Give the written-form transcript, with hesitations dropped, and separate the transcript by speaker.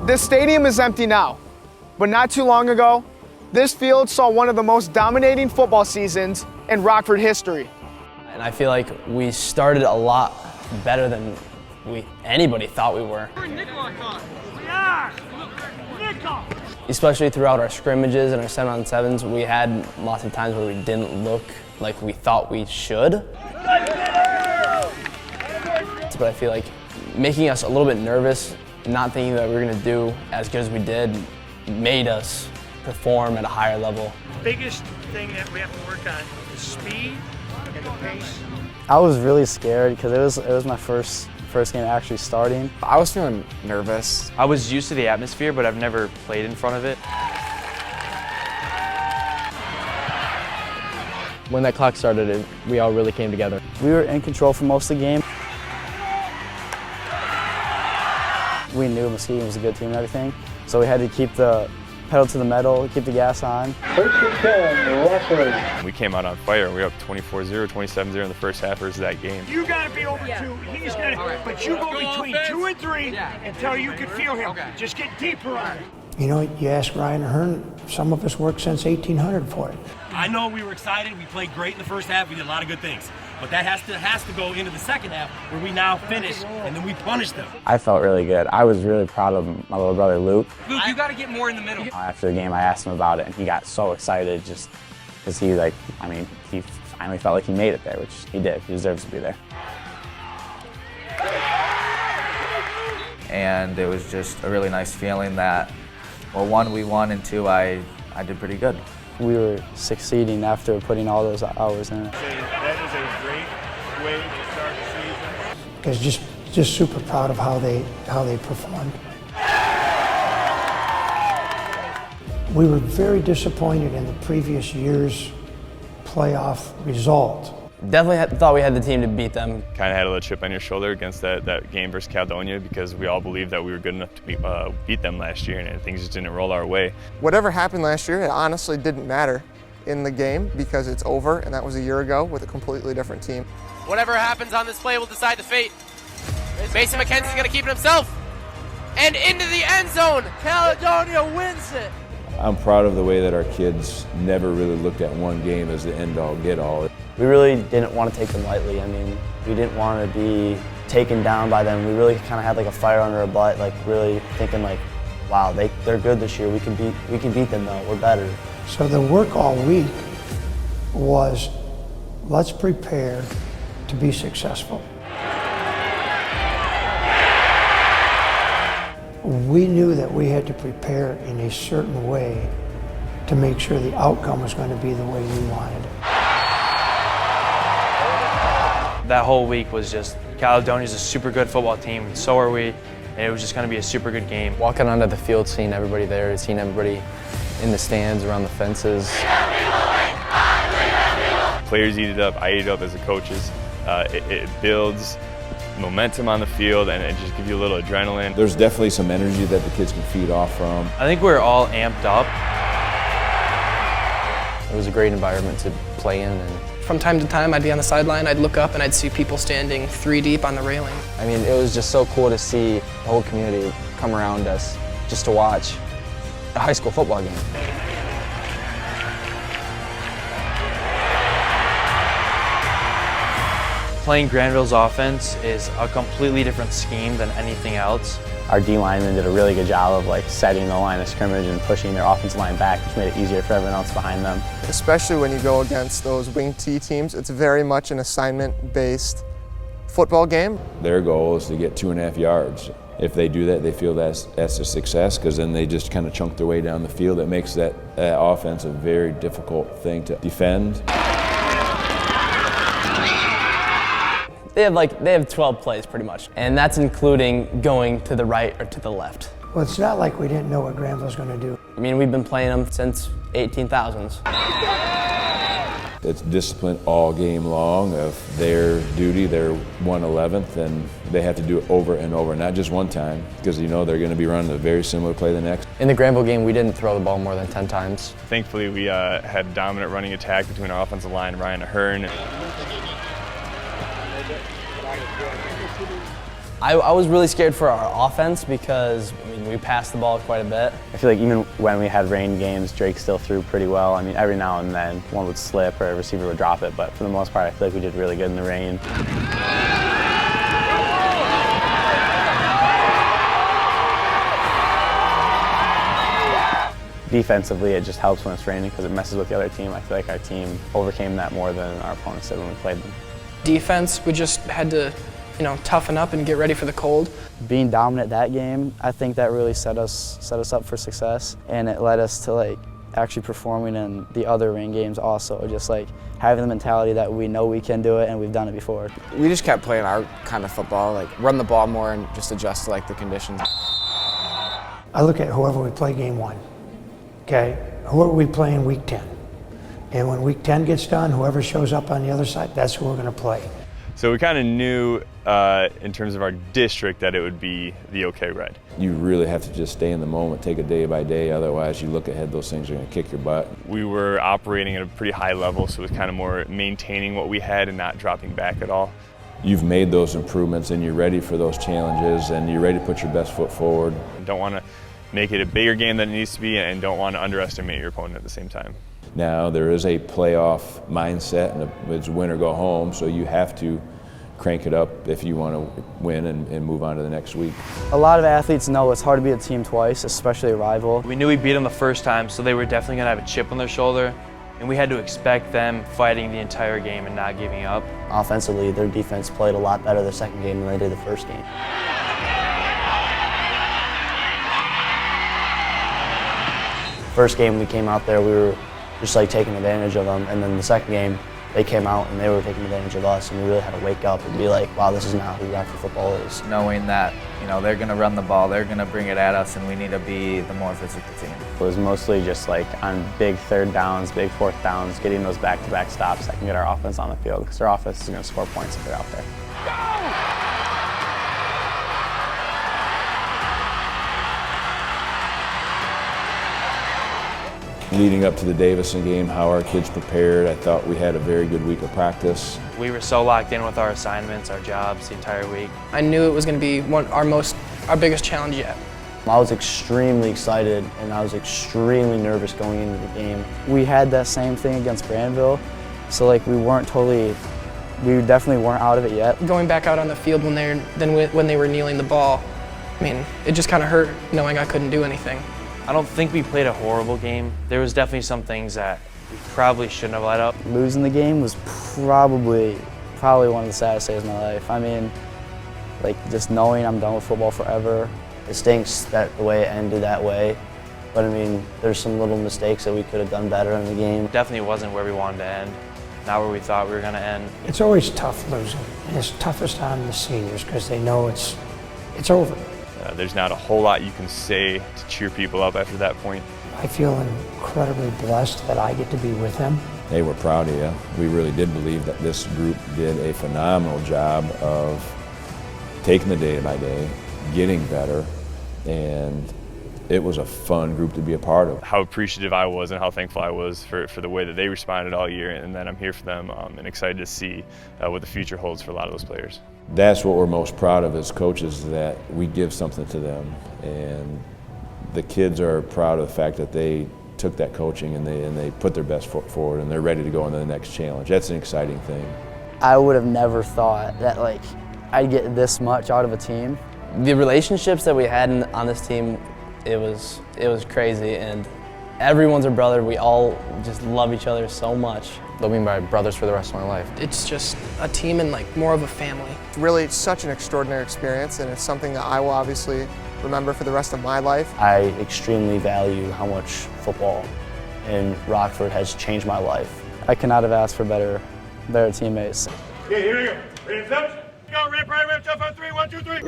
Speaker 1: This stadium is empty now, but not too long ago, this field saw one of the most dominating football seasons in Rockford history.
Speaker 2: And I feel like we started a lot better than anybody thought we were. Especially throughout our scrimmages and our 7-on-7s, we had lots of times where we didn't look like we thought we should. But I feel like making us a little bit nervous, not thinking that we were going to do as good as we did, made us perform at a higher level.
Speaker 3: The biggest thing that we have to work on is speed and the pace.
Speaker 4: I was really scared because it was my first game actually starting.
Speaker 5: I was feeling nervous.
Speaker 6: I was used to the atmosphere, but I've never played in front of it.
Speaker 2: When that clock started, we all really came together.
Speaker 4: We were in control for most of the game. We knew Muskegon was a good team and everything, so we had to keep the pedal to the metal, keep the gas on.
Speaker 7: First and 10, Rockford.
Speaker 8: We came out on fire. We were up 24-0, 27-0 in the first half of that game.
Speaker 3: You got to be over 2. He's got to, but you go between 2 and 3 until you can feel him. Just get deeper on it.
Speaker 9: You know, you ask Ryan Ahern, some of us worked since 1800 for it.
Speaker 10: I know we were excited. We played great in the first half. We did a lot of good things. But that has to go into the second half where we now finish and then we punish them.
Speaker 4: I felt really good. I was really proud of my little brother Luke.
Speaker 10: Luke, you got to get more in the middle.
Speaker 4: After the game, I asked him about it and he got so excited just because he finally felt like he made it there, which he did. He deserves to be there.
Speaker 5: And it was just a really nice feeling that, well, 1, we won, and 2, I did pretty good.
Speaker 4: We were succeeding after putting all those hours in it.
Speaker 3: That is a great way to start the season.
Speaker 9: Because just super proud of how they performed. We were very disappointed in the previous year's playoff result.
Speaker 2: Definitely thought we had the team to beat them.
Speaker 8: Kind of had a little chip on your shoulder against that game versus Caledonia because we all believed that we were good enough to beat them last year, and things just didn't roll our way.
Speaker 1: Whatever happened last year, it honestly didn't matter in the game because it's over, and that was a year ago with a completely different team.
Speaker 11: Whatever happens on this play will decide the fate. Mason McKenzie's going to keep it himself. And into the end zone. Caledonia wins it.
Speaker 12: I'm proud of the way that our kids never really looked at one game as the end-all, get-all.
Speaker 2: We really didn't want to take them lightly. I mean, we didn't want to be taken down by them. We really kind of had like a fire under our butt, like really thinking like, wow, they're good this year. We can beat them though. We're better.
Speaker 9: So the work all week was, let's prepare to be successful. We knew that we had to prepare in a certain way to make sure the outcome was going to be the way we wanted it.
Speaker 6: That whole week was just, Caledonia's a super good football team, so are we, and it was just going to be a super good game.
Speaker 2: Walking onto the field, seeing everybody there, seeing everybody in the stands, around the fences.
Speaker 8: Players eat it up, I eat it up as the coaches. It builds momentum on the field, and it just gives you a little adrenaline.
Speaker 12: There's definitely some energy that the kids can feed off from.
Speaker 6: I think we're all amped up.
Speaker 2: It was a great environment to play in. And from time to time, I'd be on the sideline, I'd look up and I'd see people standing 3 deep on the railing. I mean, it was just so cool to see the whole community come around us just to watch a high school football game.
Speaker 6: Playing Granville's offense is a completely different scheme than anything else.
Speaker 4: Our D linemen did a really good job of like setting the line of scrimmage and pushing their offensive line back, which made it easier for everyone else behind them.
Speaker 1: Especially when you go against those wing T teams, it's very much an assignment-based football game.
Speaker 12: Their goal is to get 2.5 yards. If they do that, they feel that's a success because then they just kind of chunk their way down the field. It makes that offense a very difficult thing to defend.
Speaker 2: They have 12 plays pretty much, and that's including going to the right or to the left.
Speaker 9: Well, it's not like we didn't know what Granville's going to do.
Speaker 2: I mean, we've been playing them since 18,000s.
Speaker 12: It's discipline all game long of their duty. They're 1/11th, and they have to do it over and over, not just one time, because you know they're going to be running a very similar play the next.
Speaker 2: In the Granville game, we didn't throw the ball more than 10 times.
Speaker 8: Thankfully, we had dominant running attack between our offensive line, Ryan Ahern.
Speaker 2: I was really scared for our offense because, I mean, we passed the ball quite a bit.
Speaker 4: I feel like even when we had rain games, Drake still threw pretty well. I mean, every now and then one would slip or a receiver would drop it, but for the most part, I feel like we did really good in the rain. Defensively, it just helps when it's raining because it messes with the other team. I feel like our team overcame that more than our opponents did when we played them.
Speaker 2: Defense, we just had to, toughen up and get ready for the cold.
Speaker 13: Being dominant that game, I think that really set us up for success, and it led us to actually performing in the other rain games also, just having the mentality that we know we can do it and we've done it before.
Speaker 14: We just kept playing our kind of football, run the ball more and just adjust to the conditions.
Speaker 9: I look at whoever we play game 1, okay? Whoever we play in week 10. And when week 10 gets done, whoever shows up on the other side, that's who we're going to play.
Speaker 8: So we kind of knew in terms of our district that it would be the OK Red.
Speaker 12: You really have to just stay in the moment, take it day by day, otherwise you look ahead, those things are going to kick your butt.
Speaker 8: We were operating at a pretty high level, so it was kind of more maintaining what we had and not dropping back at all.
Speaker 12: You've made those improvements and you're ready for those challenges and you're ready to put your best foot forward.
Speaker 8: Don't want to make it a bigger game than it needs to be and don't want to underestimate your opponent at the same time.
Speaker 12: Now there is a playoff mindset and it's win or go home, so you have to crank it up if you want to win and move on to the next week.
Speaker 13: A lot of athletes know it's hard to beat a team twice, especially a rival.
Speaker 6: We knew we beat them the first time, so they were definitely going to have a chip on their shoulder, and we had to expect them fighting the entire game and not giving up.
Speaker 13: Offensively, their defense played a lot better the second game than they did the first game. First game we came out there, we were just taking advantage of them, and then the second game they came out and they were taking advantage of us, and we really had to wake up and be like, wow, this is not who Rockford football is.
Speaker 5: Knowing that they're going to run the ball, they're going to bring it at us, and we need to be the more physical team.
Speaker 4: It was mostly just on big third downs, big fourth downs, getting those back-to-back stops that can get our offense on the field, because our offense is going to score points if they're out there.
Speaker 12: Leading up to the Davison game, how our kids prepared, I thought we had a very good week of practice.
Speaker 6: We were so locked in with our assignments, our jobs the entire week.
Speaker 2: I knew it was going to be our biggest challenge yet.
Speaker 13: I was extremely excited and I was extremely nervous going into the game. We had that same thing against Granville, so we definitely weren't out of it yet.
Speaker 2: Going back out on the field when they were kneeling the ball, I mean, it just kind of hurt knowing I couldn't do anything.
Speaker 6: I don't think we played a horrible game. There was definitely some things that we probably shouldn't have let up.
Speaker 13: Losing the game was probably one of the saddest days of my life. I mean, just knowing I'm done with football forever. It stinks that the way it ended that way. But I mean, there's some little mistakes that we could have done better in the game.
Speaker 6: Definitely wasn't where we wanted to end, not where we thought we were going to end.
Speaker 9: It's always tough losing, and it's toughest on the seniors because they know it's over.
Speaker 8: There's not a whole lot you can say to cheer people up after that point.
Speaker 9: I feel incredibly blessed that I get to be with them.
Speaker 12: Hey, we're proud of you. We really did believe that this group did a phenomenal job of taking the day by day, getting better, and it was a fun group to be a part of.
Speaker 8: How appreciative I was and how thankful I was for the way that they responded all year, and that I'm here for them and excited to see what the future holds for a lot of those players.
Speaker 12: That's what we're most proud of as coaches, that we give something to them, and the kids are proud of the fact that they took that coaching and they put their best foot forward and they're ready to go on to the next challenge. That's an exciting thing.
Speaker 13: I would have never thought that I'd get this much out of a team.
Speaker 2: The relationships that we had on this team, it was crazy, and everyone's a brother. We all just love each other so much. They'll be my brothers for the rest of my life. It's just a team and more of a family.
Speaker 1: Really, it's such an extraordinary experience, and it's something that I will obviously remember for the rest of my life.
Speaker 13: I extremely value how much football in Rockford has changed my life. I could not have asked for better teammates.
Speaker 3: Okay, here we go. Ready to touch? Go, ready, right, ready, tough on 3, 1, 2, 3.